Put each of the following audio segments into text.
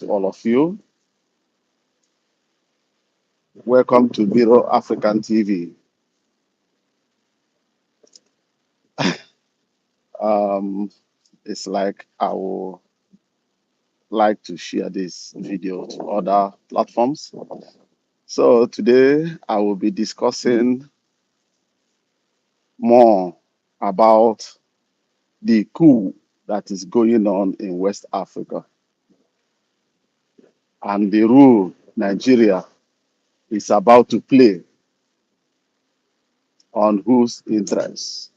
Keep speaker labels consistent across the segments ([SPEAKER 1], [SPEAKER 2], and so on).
[SPEAKER 1] to all of you. Welcome to Bureau African TV. Um, it's like I would like to share this video to other platforms. So today I will be discussing more about the coup that is going on in West Africa and the role Nigeria is about to play on whose interests.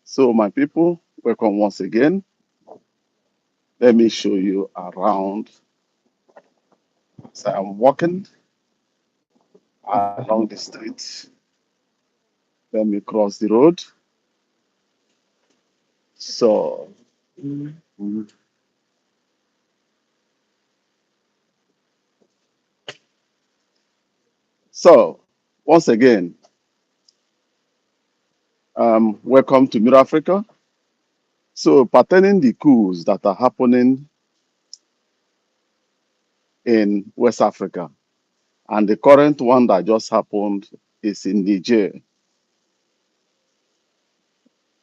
[SPEAKER 1] So my people, welcome once again. Let me show you around. So I'm walking along the street. Let me cross the road. So, mm, so once again, welcome to Mid Africa. So, pertaining the coups that are happening in West Africa, and the current one that just happened is in Niger.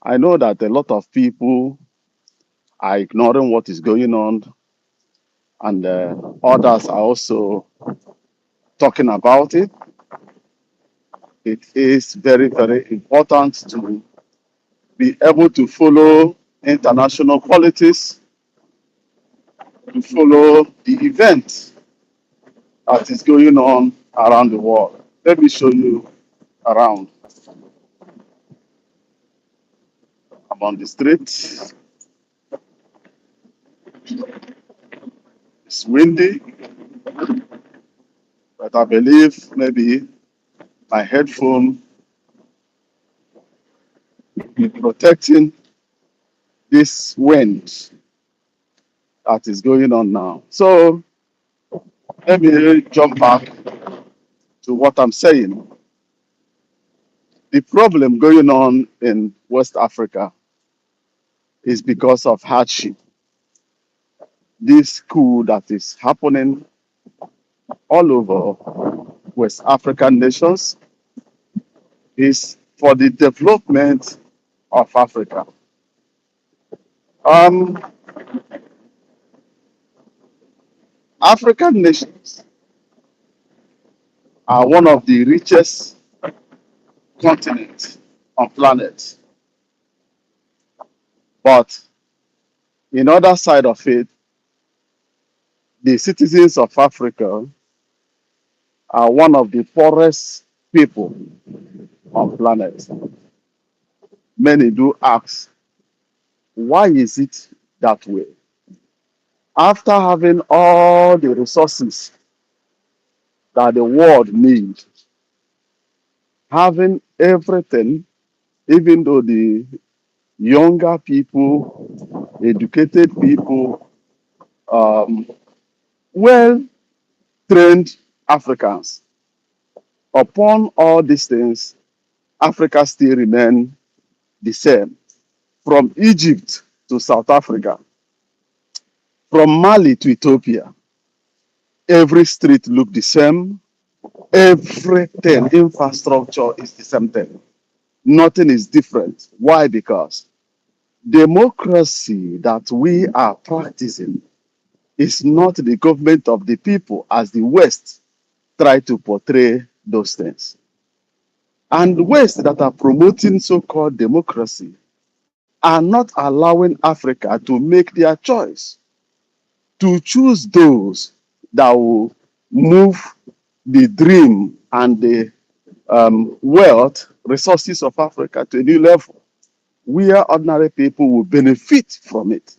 [SPEAKER 1] I know that a lot of people are ignoring what is going on, and others are also talking about it. It is very, very important to be able to follow international politics, to follow the event that is going on around the world. Let me show you around. I'm on the street. It's windy, but I believe maybe my headphone will be protecting this wind that is going on now. So let me jump back to what I'm saying. The problem going on in West Africa is because of hardship. This coup that is happening all over West African nations is for the development of Africa. Um, African nations are one of the richest continents on planet, but in other side of it, the citizens of Africa are one of the poorest people on planet. Many do ask, why is it that way? After having all the resources that the world needs, having everything, even though the younger people, educated people, um, well-trained Africans, upon all these things, Africa still remain the same. From Egypt to South Africa, from Mali to Ethiopia, every street look the same. Everything, infrastructure is the same thing. Nothing is different. Why? Because democracy that we are practicing is not the government of the people as the West try to portray those things. And the West that are promoting so-called democracy are not allowing Africa to make their choice, to choose those that will move the dream and the wealth, resources of Africa to a new level, where ordinary people will benefit from it.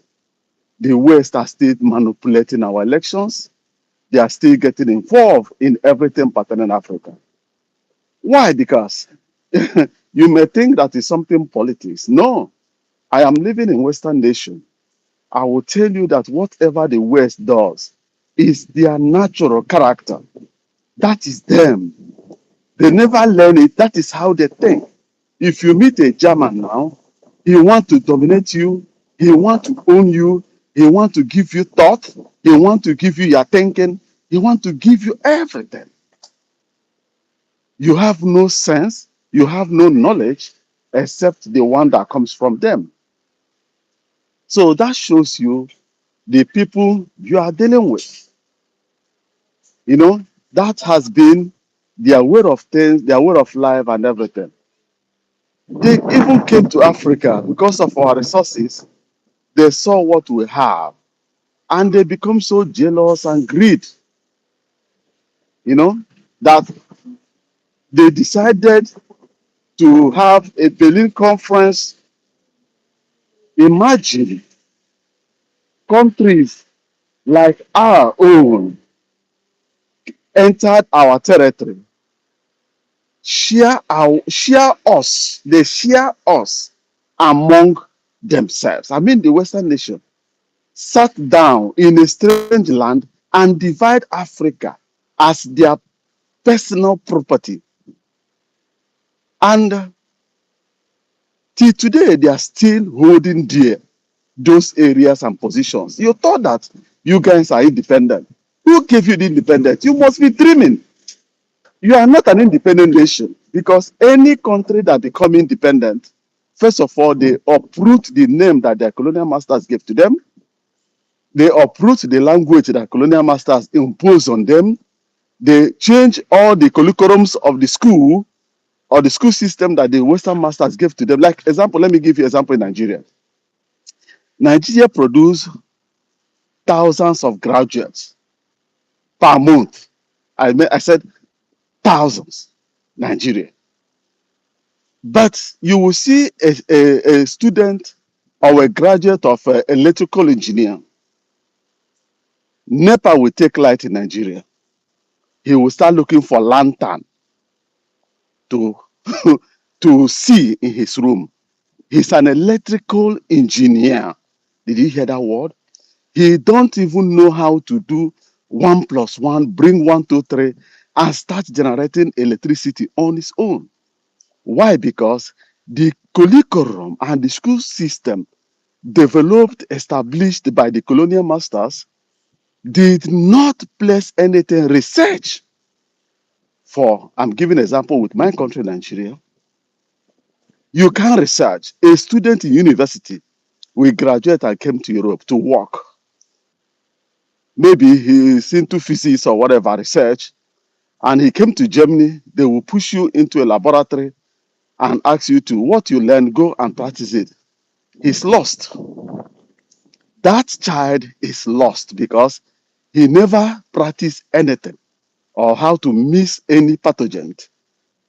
[SPEAKER 1] The West are still manipulating our elections. They are still getting involved in everything pertaining Africa. Why? Because you may think that is something politics. No, I am living in Western nation. I will tell you that whatever the West does is their natural character. That is them. They never learn it. That is how they think. If you meet a German now, he wants to dominate you. He wants to own you. He wants to give you thought. He wants to give you your thinking. He wants to give you everything. You have no sense. You have no knowledge except the one that comes from them. So that shows you the people you are dealing with. You know, that has been their way of things, their way of life, and everything. They even came to Africa because of our resources. They saw what we have and they become so jealous and greed, you know, that they decided to have a Berlin conference. Imagine countries like our own entered our territory, they share us among themselves. I mean, the Western nation sat down in a strange land and divide Africa as their personal property. And till today, they are still holding dear those areas and positions. You thought that you guys are independent. Who gave you the independence? You must be dreaming. You are not an independent nation because any country that become independent, first of all, they uproot the name that their colonial masters gave to them. They uproot the language that colonial masters impose on them. They change all the curriculums of the school or the school system that the Western masters gave to them. Like example, let me give you an example in Nigeria. Nigeria produce thousands of graduates per month. I said thousands, Nigeria. But you will see a student or a graduate of electrical engineer. NEPA will take light in Nigeria. He will start looking for lantern to, to see in his room. He's an electrical engineer. Did you hear that word? He don't even know how to do 1 + 1, bring 1, 2, 3, and start generating electricity on his own. Why? Because the curriculum and the school system developed, established by the colonial masters did not place anything research for. I'm giving an example with my country, Nigeria. You can research. A student in university will graduate and came to Europe to work. Maybe he's into physics or whatever research, and he came to Germany. They will push you into a laboratory and ask you to what you learn, go and practice it. He's lost. That child is lost because he never practiced anything or how to miss any pathogen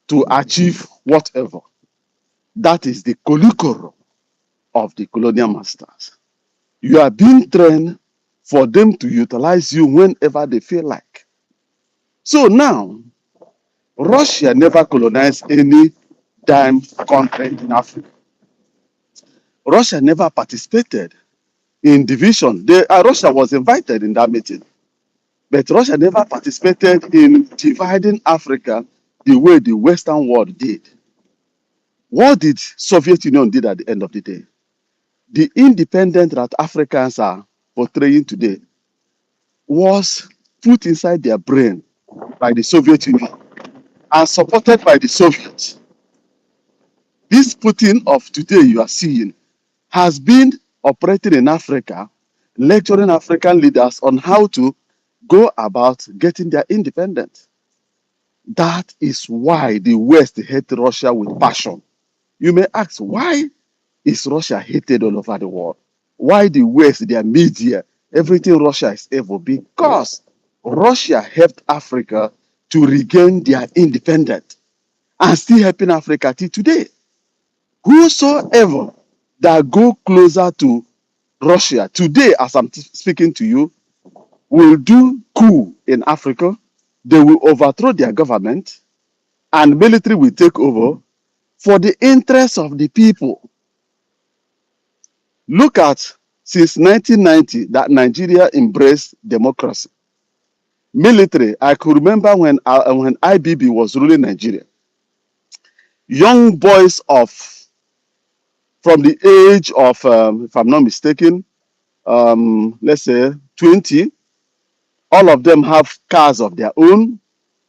[SPEAKER 1] to achieve whatever. That is the curriculum of the colonial masters. You are being trained for them to utilize you whenever they feel like. So now, Russia never colonized any damn country in Africa. Russia never participated in division. Russia was invited in that meeting, but Russia never participated in dividing Africa the way the Western world did. What did Soviet Union did at the end of the day? The independence that Africans are portraying today was put inside their brain by the Soviet Union and supported by the Soviets. This Putin of today you are seeing has been operating in Africa, lecturing African leaders on how to go about getting their independence. That is why the West hates Russia with passion. You may ask, why is Russia hated all over the world? Why the West, their media, everything Russia is evil? Because Russia helped Africa to regain their independence and still helping Africa till today. Whosoever that go closer to Russia today, as I'm speaking to you, will do coup in Africa. They will overthrow their government and military will take over for the interest of the people. Look at since 1990 that Nigeria embraced democracy. Military, I could remember when IBB was ruling Nigeria. Young boys from the age of, if I'm not mistaken, let's say 20, all of them have cars of their own.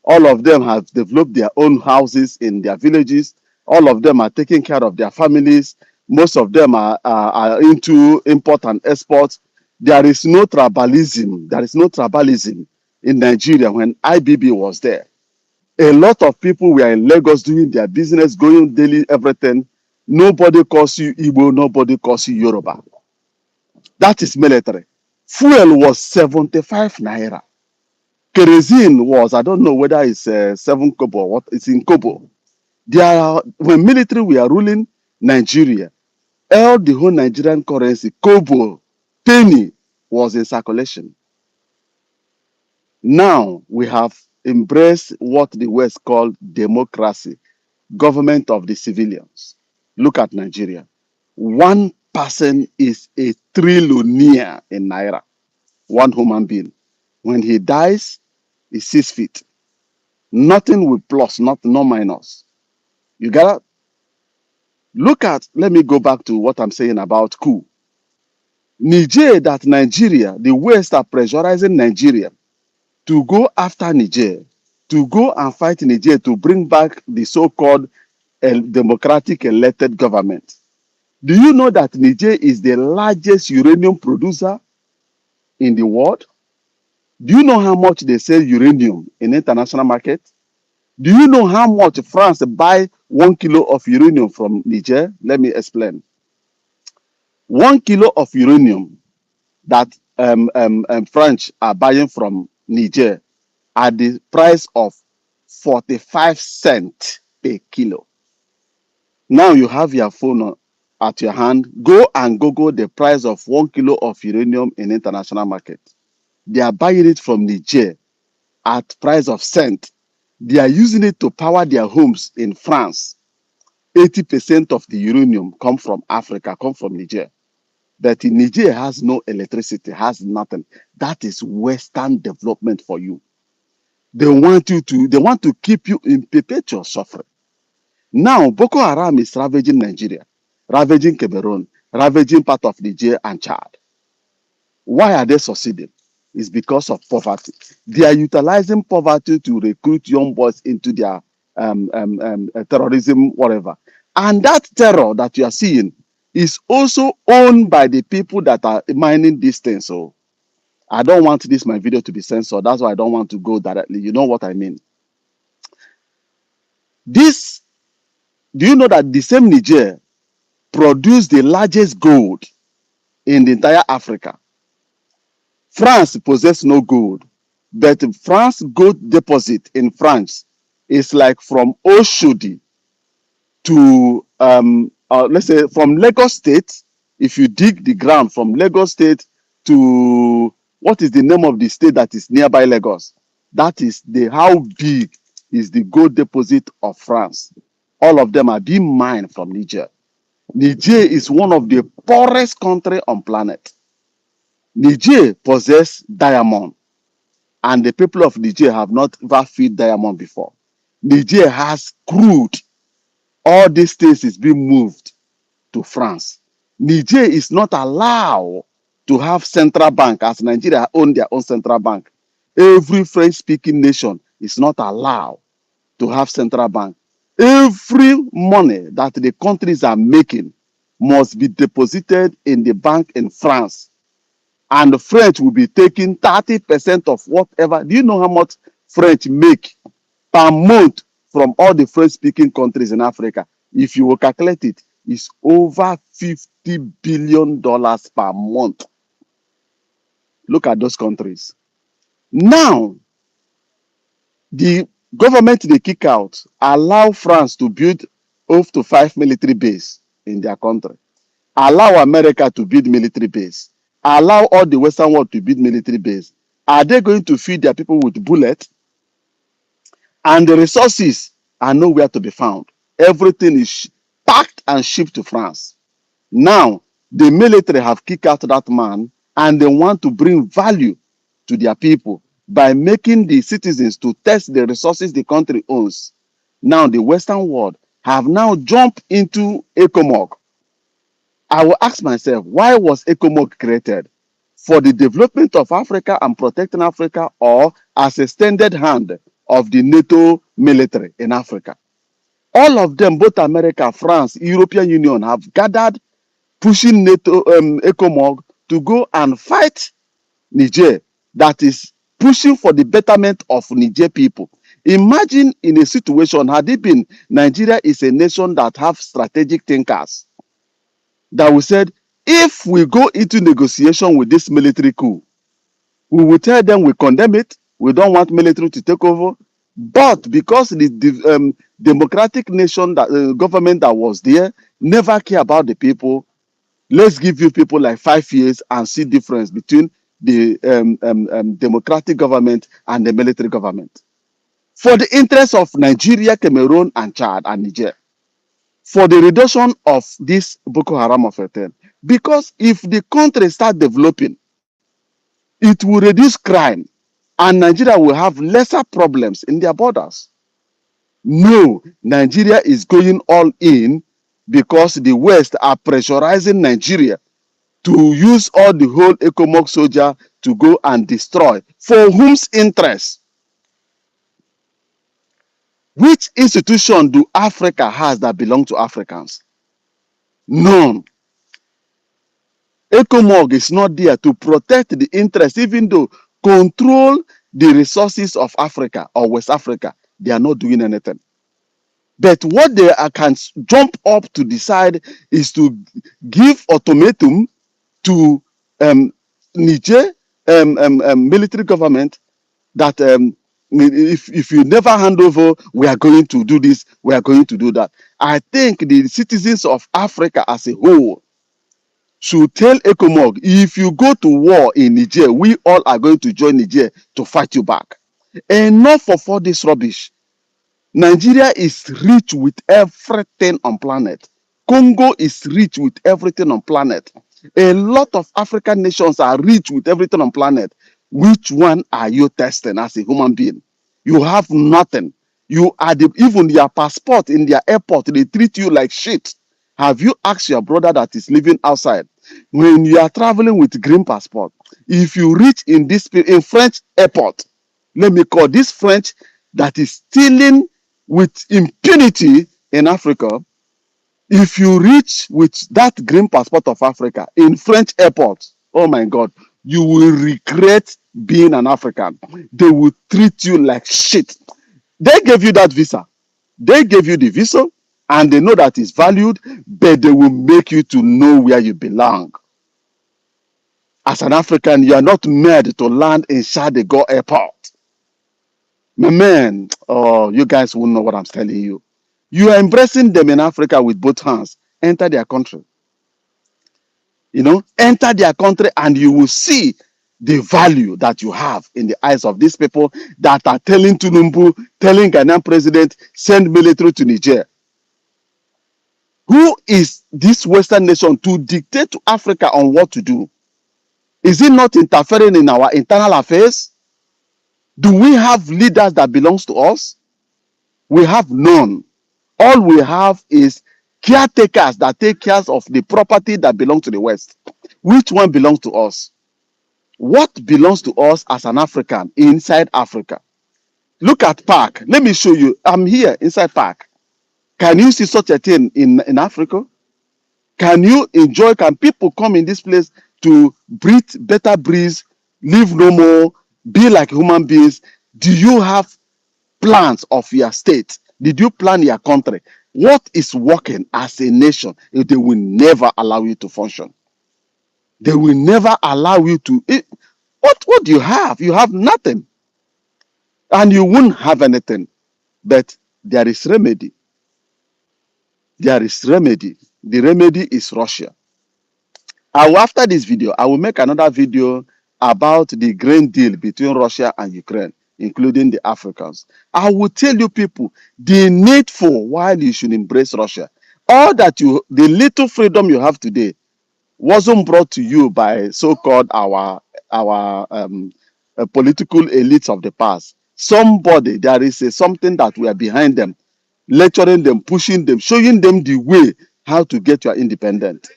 [SPEAKER 1] All of them have developed their own houses in their villages. All of them are taking care of their families. Most of them are into import and export. There is no tribalism. There is no tribalism in Nigeria when IBB was there. A lot of people were in Lagos doing their business, going daily, everything. Nobody calls you Igbo, nobody calls you Yoruba. That is military. Fuel was 75 naira. Kerosene was, I don't know whether it's 7 kobo or what, it's in kobo. When military were ruling Nigeria, all the whole Nigerian currency, kobo, penny, was in circulation. Now we have embraced what the West called democracy, government of the civilians. Look at Nigeria. One person is a trillionaire in Naira, one human being. When he dies, he's 6 feet. Nothing with plus, no minus. You gotta look at, let me go back to what I'm saying about coup. Nigeria, the West are pressurizing Nigeria to go after Niger, to go and fight Niger to bring back the so-called democratic elected government. Do you know that Niger is the largest uranium producer in the world? Do you know how much they sell uranium in international market? Do you know how much France buy 1 kilo of uranium from Niger? Let me explain. 1 kilo of uranium that French are buying from Niger at the price of 45 cents per kilo. Now you have your phone at your hand. Go and Google the price of 1 kilo of uranium in international market. They are buying it from Niger at price of cent. They are using it to power their homes in France. 80% of the uranium come from Africa, come from Niger. But in Niger has no electricity, has nothing. That is Western development for you. They want to keep you in perpetual suffering. Now, Boko Haram is ravaging Nigeria, ravaging Cameroon, ravaging part of Niger and Chad. Why are they succeeding? It's because of poverty. They are utilizing poverty to recruit young boys into their terrorism, whatever. And that terror that you are seeing is also owned by the people that are mining these things. So I don't want my video to be censored. That's why I don't want to go directly. You know what I mean? Do you know that the same Niger produced the largest gold in the entire Africa? France possesses no gold, but France gold deposit in France is like from Oshodi to let's say from Lagos State. If you dig the ground from Lagos State to what is the name of the state that is nearby Lagos? That is how big is the gold deposit of France. All of them are being mined from Niger. Niger is one of the poorest country on planet. Niger possess diamond, and the people of Niger have not ever filled diamond before. Niger has crude. All these things is being moved to France. Niger is not allowed to have central bank, as Nigeria own their own central bank. Every French-speaking nation is not allowed to have central bank. Every money that the countries are making must be deposited in the bank in France. And the French will be taking 30% of whatever. Do you know how much French make per month from all the French-speaking countries in Africa? If you will calculate it, it's over $50 billion per month. Look at those countries. Now, the government they kick out allow France to build up to 5 military bases in their country. Allow America to build military base. Allow all the Western world to build military base. Are they going to feed their people with bullets? And the resources are nowhere to be found. Everything is packed and shipped to France. Now, the military have kicked out that man, and they want to bring value to their people by making the citizens to test the resources the country owns. Now, the Western world have now jumped into ECOMOG. I will ask myself, why was ECOMOG created? for the development of Africa and protecting Africa, or as extended hand of the NATO military in Africa. All of them, both America, France, European Union, have gathered pushing NATO, ECOMOG to go and fight Niger, that is pushing for the betterment of Niger people. Imagine in a situation, had it been Nigeria is a nation that have strategic thinkers, that we said, if we go into negotiation with this military coup, we will tell them we condemn it, we don't want military to take over, but because the democratic nation, that government that was there, never care about the people, let's give you people like 5 years and see difference between the democratic government and the military government. For the interests of Nigeria, Cameroon, and Chad, and Niger. For the reduction of this Boko Haram of a thing. Because if the country start developing, it will reduce crime, and Nigeria will have lesser problems in their borders. No, Nigeria is going all in because the West are pressurizing Nigeria to use all the whole ECOMOG soldier to go and destroy. For whom's interest? Which institution do Africa has that belong to Africans? None. ECOMOG is not there to protect the interest, even though control the resources of Africa or West Africa. They are not doing anything. But what they can jump up to decide is to give ultimatum to Niger military government that if you never hand over, we are going to do this, we are going to do that. I think the citizens of Africa as a whole should tell ECOMOG, if you go to war in Niger, we all are going to join Niger to fight you back. Enough of all this rubbish. Nigeria is rich with everything on planet. Congo is rich with everything on planet. A lot of African nations are rich with everything on planet. Which one are you testing as a human being? You have nothing. You are even your passport in their airport, they treat you like shit. Have you asked your brother that is living outside? When you are traveling with green passport, if you reach in French airport, let me call this French that is stealing with impunity in Africa, if you reach with that green passport of Africa in French airport, oh my God, you will regret being an African. They will treat you like shit. They gave you that visa. They gave you the visa, and they know that it's valued, but they will make you to know where you belong. As an African, you are not made to land in Charles de Gaulle airport. My man, oh, you guys won't know what I'm telling you. You are embracing them in Africa with both hands. Enter their country. Enter their country and you will see the value that you have in the eyes of these people that are telling Tinubu, telling Ghanaian president, send military to Niger. Who is this Western nation to dictate to Africa on what to do? Is it not interfering in our internal affairs? Do we have leaders that belongs to us? We have none. All we have is caretakers that take care of the property that belongs to the West. Which one belongs to us? What belongs to us as an African inside Africa? Look at Park. Let me show you. I'm here inside Park. Can you see such a thing in Africa? Can you enjoy? Can people come in this place to breathe better breeze, live no more, be like human beings? Do you have plans of your state? Did you plan your country? What is working as a nation? They will never allow you to function. They will never allow you to. What do you have? You have nothing. And you won't have anything. But there is remedy. There is remedy. The remedy is Russia. After this video, I will make another video about the grain deal between Russia and Ukraine, including the Africans. I will tell you people the needful why you should embrace Russia. All that the little freedom you have today wasn't brought to you by so-called our political elites of the past. Somebody, there is something that we are behind them, lecturing them, pushing them, showing them the way how to get your independence.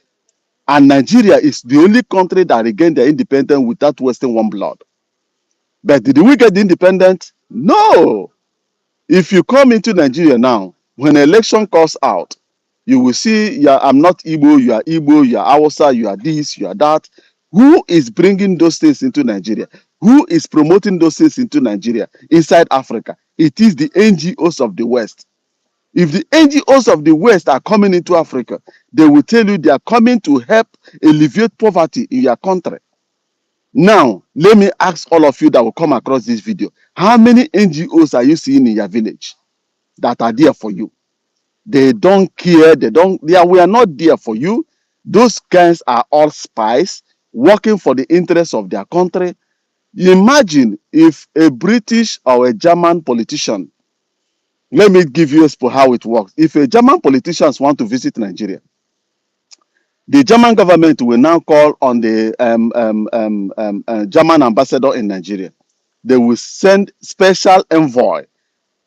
[SPEAKER 1] And Nigeria is the only country that regained their independence without wasting one blood. But did we get the independence? No. If you come into Nigeria now, when election comes out, you will see, yeah, I'm not Igbo, you are Hausa, you are this, you are that. Who is bringing those things into Nigeria? Who is promoting those things into Nigeria, inside Africa? It is the NGOs of the West. If the NGOs of the West are coming into Africa, they will tell you they are coming to help alleviate poverty in your country. Now, let me ask all of you that will come across this video, how many NGOs are you seeing in your village that are there for you? They don't care. We are not there for you. Those guys are all spies working for the interests of their country. Imagine if a British or a German politician, let me give you how it works. If a German politicians want to visit Nigeria, the German government will now call on the German ambassador in Nigeria. They will send special envoy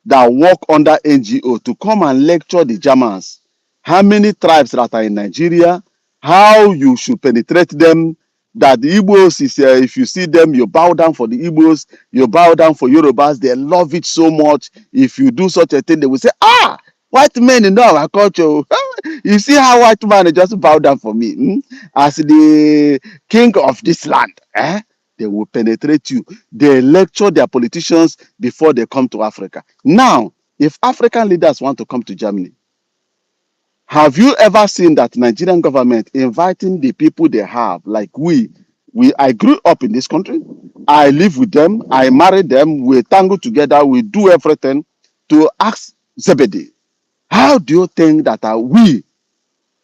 [SPEAKER 1] that work under NGO to come and lecture the Germans how many tribes that are in Nigeria, how you should penetrate them, that the Igbos is, if you see them, you bow down for the Igbos, you bow down for Yorubas, they love it so much. If you do such a thing, they will say, white men in our culture, you see how white man just bow down for me as the king of this land. They will penetrate you. They lecture their politicians before they come to Africa. Now, if African leaders want to come to Germany, have you ever seen that Nigerian government inviting the people they have, like I grew up in this country, I live with them, I married them, we tangle together, we do everything, to ask Zebedee, how do you think that we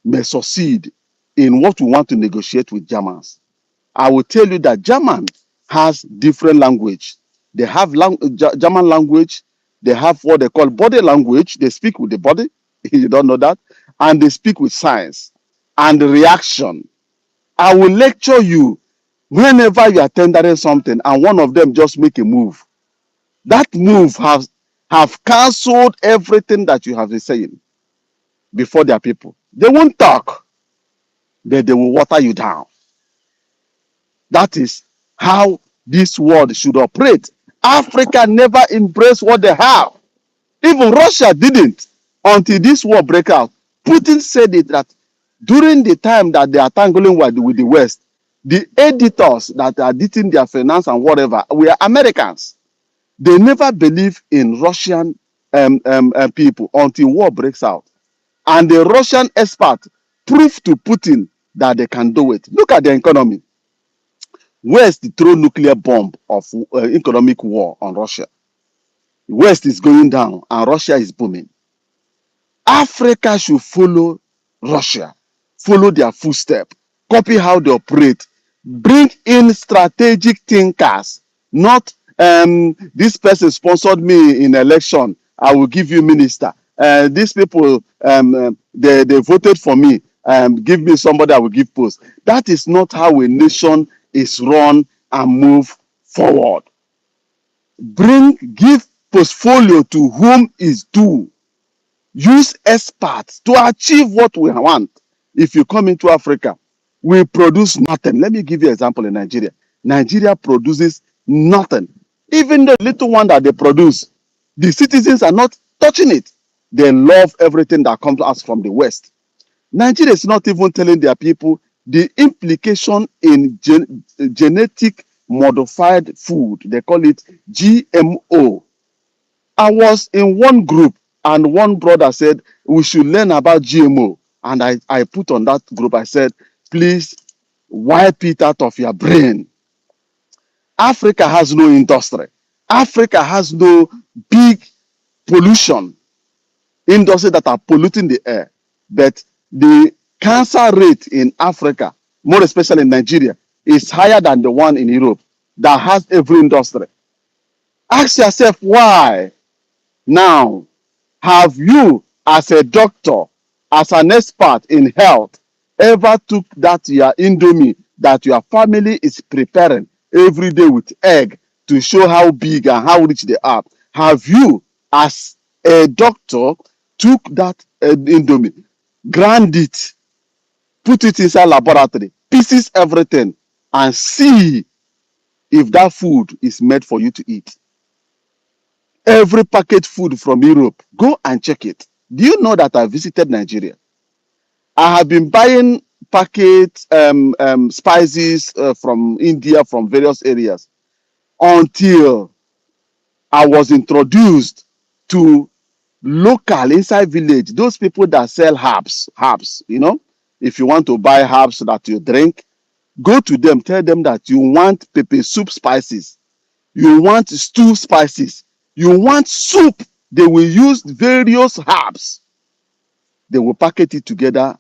[SPEAKER 1] may succeed in what we want to negotiate with Germans? I will tell you that German has different language. They have German language. They have what they call body language. They speak with the body. You don't know that. And they speak with science and reaction. I will lecture you whenever you are tendering something and one of them just make a move. That move have cancelled everything that you have been saying before their people. They won't talk, but they will water you down. That is how this world should operate. Africa never embraced what they have. Even Russia didn't until this war broke out. Putin said it that during the time that they are tangling with the West, the editors that are editing their finance and whatever were Americans. They never believe in Russian people until war breaks out. And the Russian expert proved to Putin that they can do it. Look at the economy. West throw nuclear bomb of economic war on Russia. West is going down and Russia is booming. Africa should follow Russia, follow their footsteps, copy how they operate, bring in strategic thinkers, not this person sponsored me in election, I will give you minister. These people, they voted for me, give me somebody I will give post. That is not how a nation is run and move forward. Give portfolio to whom is due. Use experts to achieve what we want. If you come into Africa, we produce nothing. Let me give you an example in Nigeria. Nigeria produces nothing. Even the little one that they produce, the citizens are not touching it. They love everything that comes to us from the West. Nigeria is not even telling their people the implication in genetic modified food. They call it GMO. I was in one group and one brother said we should learn about GMO. And I put on that group, I said, please wipe it out of your brain. Africa has no industry. Africa has no big pollution industry that are polluting the air. But the cancer rate in Africa, more especially in Nigeria, is higher than the one in Europe that has every industry. Ask yourself why. Now, have you, as a doctor, as an expert in health, ever took that your Indomie that your family is preparing every day with egg to show how big and how rich they are? Have you, as a doctor, took that Indomie, grind it, put it inside laboratory, pieces everything, and see if that food is made for you to eat. Every packaged food from Europe, go and check it. Do you know that I visited Nigeria? I have been buying packet spices from India, from various areas, until I was introduced to local inside village, those people that sell herbs, you know. If you want to buy herbs that you drink, go to them, tell them that you want pepper soup spices, you want stew spices, you want soup. They will use various herbs. They will package it together.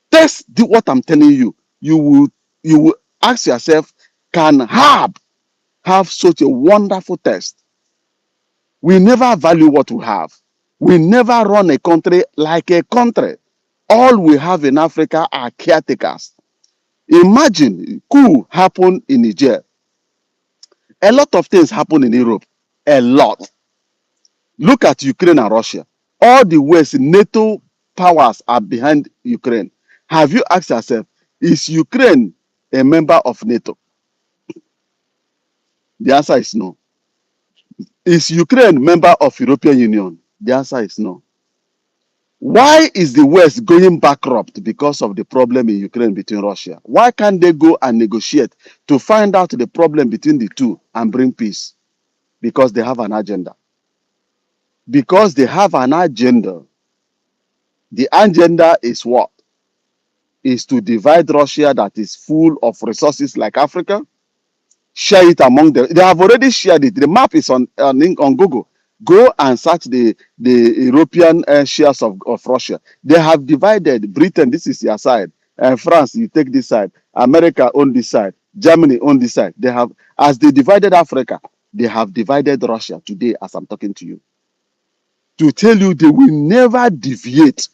[SPEAKER 1] Test what I'm telling you. You will ask yourself, can herb have such a wonderful taste? We never value what we have. We never run a country like a country. All we have in Africa are caretakers. Imagine coup happened in Niger. A lot of things happen in Europe. A lot. Look at Ukraine and Russia. All the West NATO powers are behind Ukraine. Have you asked yourself, is Ukraine a member of NATO? The answer is no. Is Ukraine member of European Union? The answer is no. Why is the West going bankrupt? Because of the problem in Ukraine between Russia. Why can't they go and negotiate to find out the problem between the two and bring peace? Because they have an agenda. Because they have an agenda. The agenda is what? Is to divide Russia that is full of resources like Africa, share it among them. They have already shared it. The map is on Google. Go and search the European shares of Russia. They have divided Britain, this is your side. France, you take this side. America on this side. Germany on this side. They have, as they divided Africa, they have divided Russia today as I'm talking to you. To tell you they will never deviate,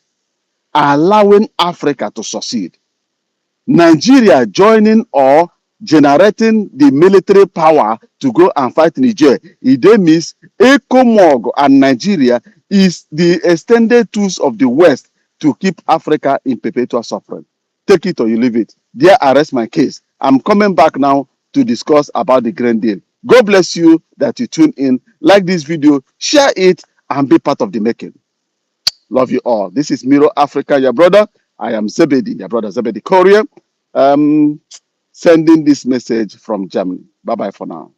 [SPEAKER 1] allowing Africa to succeed. Nigeria joining or generating the military power to go and fight Niger, it means ECOMOG and Nigeria is the extended tools of the West to keep Africa in perpetual suffering. Take it or you leave it. There, I rest my case. I'm coming back now to discuss about the Grand Deal. God bless you that you tune in. Like this video, share it, and be part of the making. Love you all. This is Miro Africa, your brother. I am Zebedi, your brother Zebedi Korea. Sending this message from Germany. Bye-bye for now.